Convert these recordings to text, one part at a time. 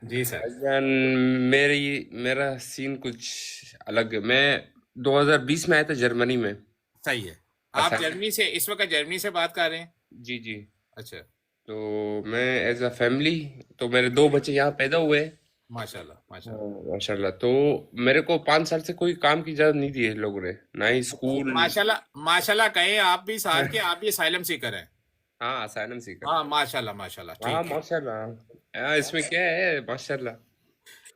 जी sir. भाईजान, मेरा scene कुछ अलग है। मैं 2020 में आया था जर्मनी में। सही है। आप असाइनमेंट। जर्मनी से इस वक्त जर्मनी से बात कर रहे हैं? जी जी। अच्छा। तो मैं एज अ फैमिली, तो मेरे दो बच्चे यहाँ पैदा हुए हैं। माशाल्लाह माशाल्लाह। हाँ, माशाल्लाह। तो मेरे को 5 साल से कोई काम की इजाजत नहीं दी है लोगों ने, ना ही स्कूल। माशाल्लाह माशाल्लाह कहें आप भी साथ के, आप भी असाइलम सीकर हैं। हाँ, असाइनमेंट सीखा। हाँ माशाल्लाह माशाल्लाह, हाँ, ठीक है। माशाल्लाह। हाँ, इसमें क्या है, माशाल्लाह।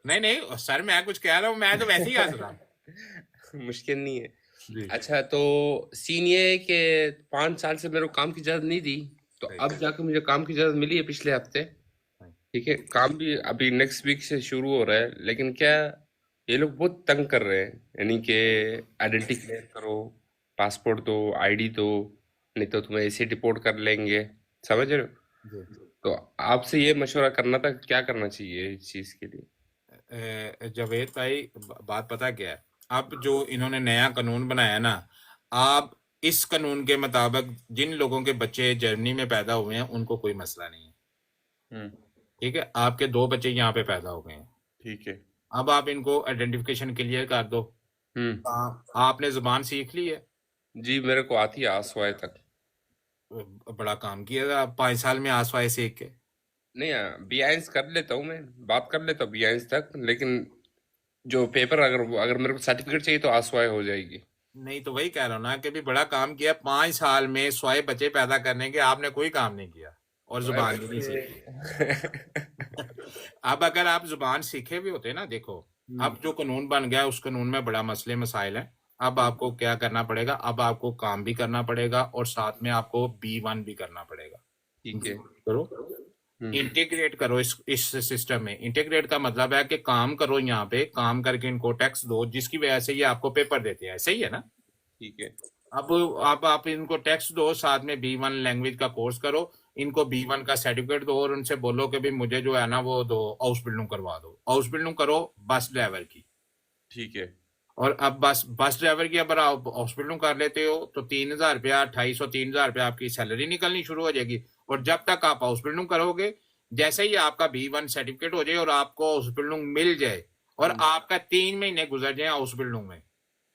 नहीं नहीं सर, मैं कुछ कह रहा हूँ, मैं तो वैसे ही हंस रहा हूँ। मुश्किल नहीं है। जी। अच्छा, तो सीन ये है कि 5 साल से मेरे को काम की इजाजत नहीं दी। तो सही। अब जाकर मुझे काम की इजाजत मिली है पिछले हफ्ते। सही। ठीक है, काम भी अभी नेक्स्ट वीक से शुरू हो रहा है, लेकिन क्या, ये लोग बहुत तंग कर रहे हैं। यानी कि आइडेंटिटी क्लियर करो, पासपोर्ट दो, आईडी दो, नहीं तो तुम्हें ऐसे डिपोर्ट कर लेंगे। समझ रहे हो? जी। तो आपसे ये मशवरा करना था, क्या करना चाहिए इस चीज के लिए। जावेद भाई, बात पता क्या है? अब जो इन्होंने नया कानून बनाया ना, आप इस कानून के मुताबिक जिन लोगों के बच्चे जर्मनी में पैदा हुए हैं उनको कोई मसला नहीं है। हम्म। ठीक है, आपके दो बच्चे यहाँ पे पैदा हो गए हैं। ठीक है। अब आप इनको आइडेंटिफिकेशन क्लियर कर दो। हम्म। आपने जुबान सीख ली है। जी, मेरे को आती है आसवाए तक। बड़ा काम किया था आप 5 साल में आसवाए सीख के। नहीं, बियांस कर लेता हूँ मैं, बात कर लेता हूँ बियांस तक, लेकिन जो पेपर, अगर अगर मेरे को सर्टिफिकेट चाहिए तो आसवाए हो जाएगी। नहीं तो वही कह रहा हूँ ना कि भी बड़ा काम किया, 5 साल में स्वाय बच्चे पैदा करने के, आपने कोई काम नहीं किया और अरे जुबान भी नहीं सीखी। बच्चे। अब अगर आप जुबान सीखे भी होते ना, देखो, हम्म। अब जो कानून बन गया उस कानून में बड़ा मसले मसाइल हैं। अब आपको क्या करना पड़ेगा, अब आपको काम भी करना पड़ेगा और साथ में आपको B1 भी करना पड़ेगा। ठीक है। करो, हम्म। इंटीग्रेट करो इस सिस्टम में। इंटीग्रेट का मतलब है कि काम करो, यहाँ पे काम करके इनको टैक्स दो, जिसकी वजह से ये आपको पेपर देते हैं, सही है ना? ठीक है। अब आप इनको टैक्स दो, साथ में B1 लैंग्वेज का कोर्स करो, इनको B1 का सर्टिफिकेट दो और उनसे बोलो कि भाई मुझे जो है ना वो दो, हाउस बिल्डिंग करवा दो, हाउस बिल्डिंग करो बस ड्राइवर की। ठीक है। और अब बस ड्राइवर की अगर आप हाउस बिल्डिंग कर लेते हो तो 3,000 रुपया, 2,200 3,000 रुपया आपकी सैलरी निकलनी शुरू हो जाएगी। और जब तक आप हाउस बिल्डिंग करोगे, जैसे ही आपका B1 सर्टिफिकेट हो जाए और आपको हाउस बिल्डिंग मिल जाए और हम्म। आपका 3 महीने गुजर जाए हाउस बिल्डिंग में,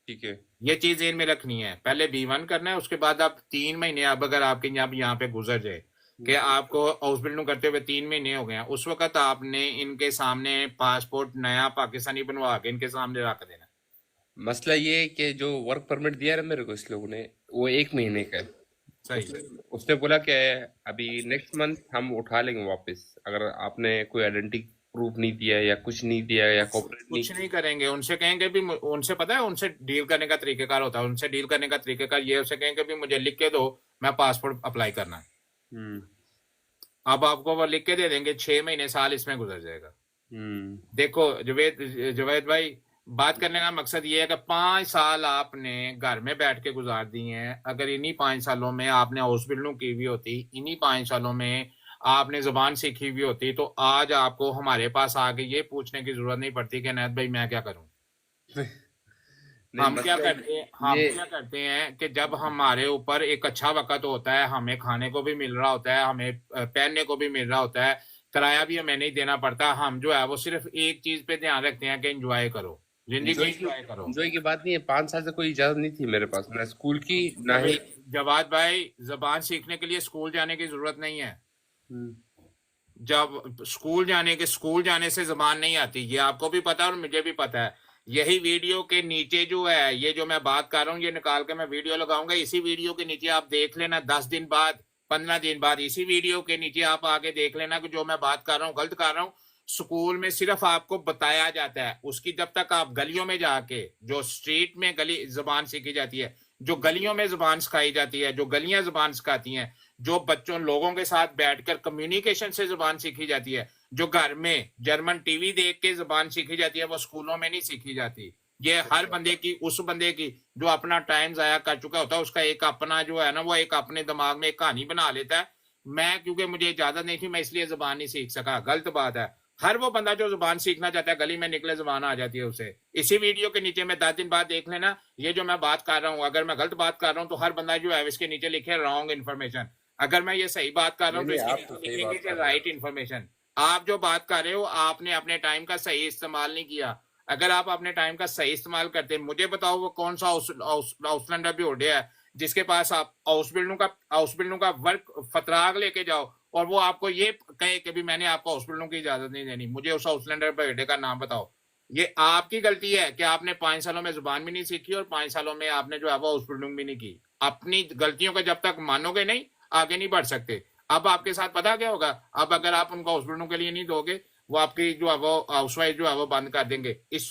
ठीक है। ये चीज ध्यान में रखनी है। पहले B1 करना है, उसके बाद आप 3 महीने, अब अगर आपके यहाँ पे गुजर जाए कि हम्म। आपको हाउस बिल्डिंग करते हुए 3 महीने हो गए हैं, उस वक्त आपने इनके सामने पासपोर्ट नया पाकिस्तानी बनवा के इनके सामने रख देना। मसला ये है कि जो वर्क परमिट दिया है ना मेरे को इस लोगों ने, वो 1 महीने का है। सही उसने है। उसने बोला कि अभी नेक्स्ट मंथ हम उठा लेंगे वापस, अगर आपने कोई आइडेंटिटी प्रूफ नहीं दिया या कुछ नहीं दिया या कॉपरेट नहीं कुछ नहीं की। करेंगे, उनसे कहेंगे भी, उनसे पता है उनसे डील करने का तरीकेकार होता है, उनसे डील करने का तरीकेकार ये, उनसे कहेंगे भी मुझे लिख के दो, मैं पासपोर्ट अप्लाई करना है। हम्म। अब आपको वो लिख के दे देंगे, 6 महीने साल इसमें गुजर जाएगा। हम्म। देखो जुवेद, जुवेद भाई, बात करने का मकसद ये है कि 5 साल आपने घर में बैठ के गुजार दिए हैं। अगर इन्हीं 5 सालों में आपने हाउस बिल्डिंग की हुई होती, इन्हीं 5 सालों में आपने जुबान सीखी हुई होती, तो आज आपको हमारे पास आके ये पूछने की जरूरत नहीं पड़ती कि नैत भाई मैं क्या करूं। नहीं, मसला हम ये। क्या करते हैं कि जब हमारे ऊपर एक अच्छा वक्त होता है, हमें खाने को भी मिल रहा होता है, हमें पहनने को भी मिल रहा होता है, किराया भी हमें नहीं देना पड़ता, हम जो है वो सिर्फ एक चीज पे ध्यान रखते हैं कि एंजॉय करो, जिंदगी इंजॉय की एंजॉय करो। इंजॉय की बात नहीं है, 5 साल से कोई इजाजत नहीं थी मेरे पास, ना स्कूल की, ना जब ही। जवाद भाई, जबान सीखने के लिए स्कूल जाने की जरूरत नहीं है। हम्म। जब स्कूल जाने से जबान नहीं आती, ये आपको भी पता है और मुझे भी पता है। यही वीडियो के नीचे जो है, ये जो मैं बात कर रहा हूँ, ये निकाल के मैं वीडियो लगाऊंगा, इसी वीडियो के नीचे आप देख लेना 10 दिन बाद, 15 दिन बाद, इसी वीडियो के नीचे आप आगे देख लेना कि जो मैं बात कर रहा हूँ गलत कर रहा हूँ। स्कूल में सिर्फ आपको बताया जाता है, उसकी जब तक आप गलियों में जाके, जो स्ट्रीट में गली जबान सीखी जाती है, जो गलियों में जबान सिखाई जाती है, जो गलियां जबान सिखाती हैं, जो बच्चों लोगों के साथ बैठकर कम्युनिकेशन से जुबान सीखी जाती है, जो घर में जर्मन टीवी देख के जुबान सीखी जाती है, वो स्कूलों में नहीं सीखी जाती। ये हर अच्छा। बंदे की, उस बंदे की जो अपना टाइम जाया कर चुका होता है, उसका एक अपना जो है ना, वो एक अपने दिमाग में एक कहानी बना लेता है। मैं, क्योंकि मुझे इजाजत नहीं थी, मैं इसलिए जुबान नहीं सीख सका, गलत बात है। हर वो बंदा जो जुबान सीखना चाहता है, गली में निकले जुबान आ जाती है उसे। इसी वीडियो के नीचे में 10 दिन बाद देख लेना, ये जो मैं बात कर रहा हूँ, अगर मैं गलत बात कर रहा हूँ तो हर बंदा जो है इसके नीचे लिखे रॉन्ग इन्फॉर्मेशन, अगर मैं ये सही बात कर रहा नहीं हूँ तो नहीं, इसके आप तो नीचे सही लिखेंगे बात कि कर रहे हो। Right information. आप जो बात कर रहे हो, आपने अपने टाइम का सही इस्तेमाल नहीं किया। अगर आप अपने टाइम का सही इस्तेमाल करते, मुझे बताओ वो कौन सा हाउस लेंडर भी होल्डर है जिसके पास आप हाउस बिल्डरों का वर्क फतराग लेके जाओ और वो आपको ये कहे कि भी मैंने आपको हाउस बिल्डरों की इजाजत नहीं देनी, मुझे उस हाउस लेंडर बर्थडे का नाम बताओ। ये आपकी गलती है कि आपने 5 सालों में जुबान भी नहीं सीखी और 5 सालों में आपने जो है वो हाउस बिल्डिंग भी नहीं की। अपनी गलतियों को जब तक मानोगे नहीं, आगे नहीं बढ़ सकते। अब आपके साथ पता क्या होगा, अब अगर आप उनको हाउस बिल्डिंग के लिए नहीं दोगे, वो आपकी जो है वो हाउस वाइफ जो है वो बंद कर देंगे। इस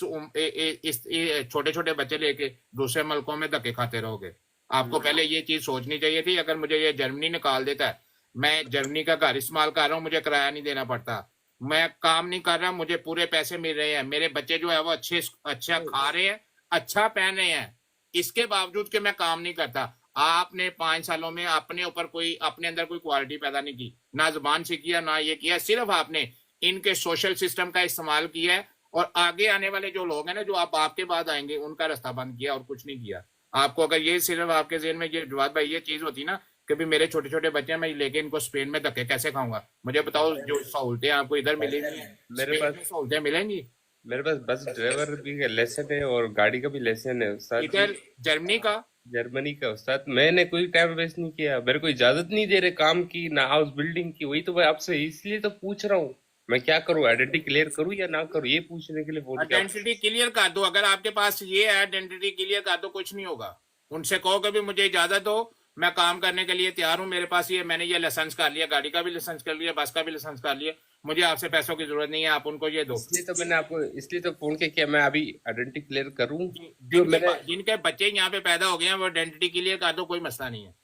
छोटे छोटे बच्चे लेके दूसरे मुल्कों में धक्के खाते रहोगे। आपको पहले ये चीज सोचनी चाहिए थी। अगर मुझे ये जर्मनी निकाल देता है, मैं जर्मनी का घर इस्तेमाल कर रहा हूँ, मुझे किराया नहीं देना पड़ता, मैं काम नहीं कर रहा, मुझे पूरे पैसे मिल रहे हैं, मेरे बच्चे जो है वो अच्छा खा रहे हैं, अच्छा पहन रहे हैं, इसके बावजूद कि मैं काम नहीं करता। आपने 5 सालों में अपने ऊपर कोई अपने अंदर कोई क्वालिटी पैदा नहीं की, ना जुबान सीखी है ना ये किया, सिर्फ आपने इनके सोशल सिस्टम का इस्तेमाल किया है और आगे आने वाले जो लोग हैं ना, जो आप आपके बाद आएंगे, उनका रास्ता बंद किया और कुछ नहीं किया। आपको अगर ये सिर्फ आपके जेहन में ये जवाब भाई ये चीज होती ना कि भी मेरे छोटे छोटे बच्चे हैं, मैं लेके इनको स्पेन में धक्के कैसे खाऊंगा, मुझे बताओ जो सहूलतें आपको इधर मिलेंगी मेरे स्पेन पास में सहूलतें मिलेंगी। मेरे पास बस ड्राइवर भी का लेसन है और गाड़ी का भी लेसन है उस्ताद जी। इधर जर्मनी का जर्मनी का उस्ताद, मैंने कोई टाइम वेस्ट नहीं किया, मेरे को इजाजत नहीं दे रहे काम की ना हाउस बिल्डिंग की। वही तो मैं आपसे इसलिए तो पूछ रहा हूँ, मैं क्या करूँ, आइडेंटिटी क्लियर करूँ या ना करूँ, ये पूछने के लिए फोन किया। आइडेंटिटी क्लियर कर दो। अगर आपके पास ये है आइडेंटिटी क्लियर कर दो, कुछ नहीं होगा। उनसे कहो कि भी मुझे इजाजत दो, मैं काम करने के लिए तैयार हूं, मेरे पास ये मैंने ये लाइसेंस कर लिया, गाड़ी का भी लाइसेंस कर लिया, बस का भी लाइसेंस कर लिया, मुझे आपसे पैसों की जरूरत नहीं है, आप उनको ये दो। इसलिए तो मैंने आपको इसलिए तो फोन किया कि मैं अभी आइडेंटिटी क्लियर करूँ जो मैंने। जिनके बच्चे यहाँ पे पैदा हो गए हैं वो आइडेंटिटी क्लियर कर दो, कोई मसला नहीं है।